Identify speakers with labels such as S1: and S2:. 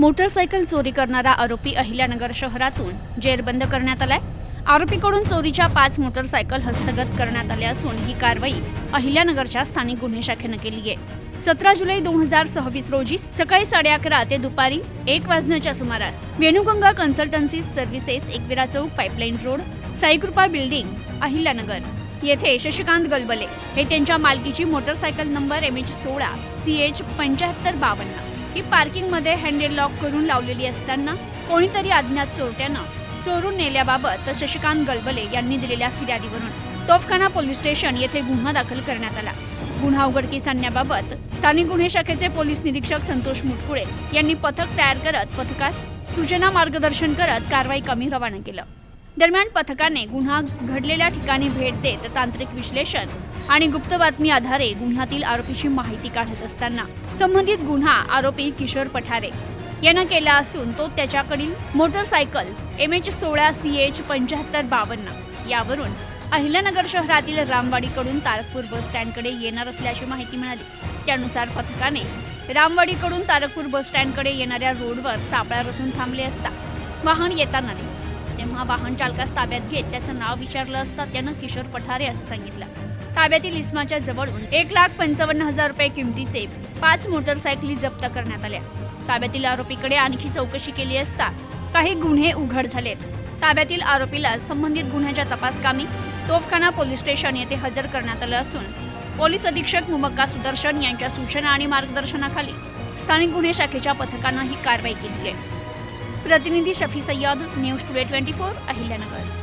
S1: Motorcycle चोरी करणारा आरोपी अहिल्यानगर शहरातून जेरबंद करण्यात आलाय। आरोपीकडून चोरीच्या 5 मोटरसायकल हस्तगत करण्यात आल्या असून ही कारवाई अहिल्यानगरच्या स्थानिक गुन्हे शाखेने केली आहे। 17 जुलै 2026 रोजी सकाळी 11:30 ते दुपारी 1 वाजण्याच्या सुमारास वेणुगंगा कन्सल्टन्सी सर्व्हिसेस, एकविरा चौक, pipeline road, Saikrupa building, Ahilyanagar येथे शशिकांत गलबले हे त्यांच्या मालकीची मोटरसायकल नंबर MH16 CH 7552 ही पार्किंगमध्ये हँडल लॉक करून लावलेली असताना कोणीतरी अज्ञात चोरट्यानं चोरून नेल्याबाबत शशिकांत गलबले यांनी दिलेल्या फिर्यादीवरून तोफखाना पोलीस स्टेशन येथे गुन्हा दाखल करण्यात आला। गुन्हा उघडकीस आणण्याबाबत स्थानिक गुन्हे शाखेचे पोलीस निरीक्षक संतोष मुटकुळे यांनी पथक तयार करत पथकास सूचना मार्गदर्शन करत कारवाई कमी रवाना केलं। दरम्यान पथकाने गुन्हा घडलेल्या ठिकाणी भेट देत तांत्रिक विश्लेषण आणि गुप्त बातमी आधारे गुन्ह्यातील आरोपीची माहिती काढत असताना संबंधित गुन्हा आरोपी किशोर पठारे यानं केला असून तो त्याच्याकडील मोटरसायकल MH16 CH 7552 यावरून अहिल्यानगर शहरातील रामवाडीकडून तारकपूर बस स्टँडकडे येणार असल्याची माहिती मिळाली। त्यानुसार पथकाने रामवाडीकडून तारकपूर बस स्टँडकडे येणाऱ्या रोडवर सापळा रचून थांबले असता वाहन येताना दिसले। तेव्हा वाहन चालकास ताब्यात घेत त्याचं नाव विचारलं असता त्यानं किशोर पठारे असं सांगितलं। ताब्यातील इस्माच्या जवळून 1,55,000 रुपये किमतीचे 5 मोटरसायकली जप्त करण्यात आल्या। ताब्यातील आरोपीकडे आणखी चौकशी केली असता काही गुन्हे उघड झालेत। ताब्यातील आरोपीला संबंधित गुन्ह्याच्या तपासकामी तोफखाना पोलीस स्टेशन येथे हजर करण्यात आलं असून पोलीस अधीक्षक मुमक्का सुदर्शन यांच्या सूचना आणि मार्गदर्शनाखाली स्थानिक गुन्हे शाखेच्या पथकानं ही कारवाई केली आहे। प्रतिनिधी शफी सय्यद, न्यूज टुडे 24, अहिल्यानगर।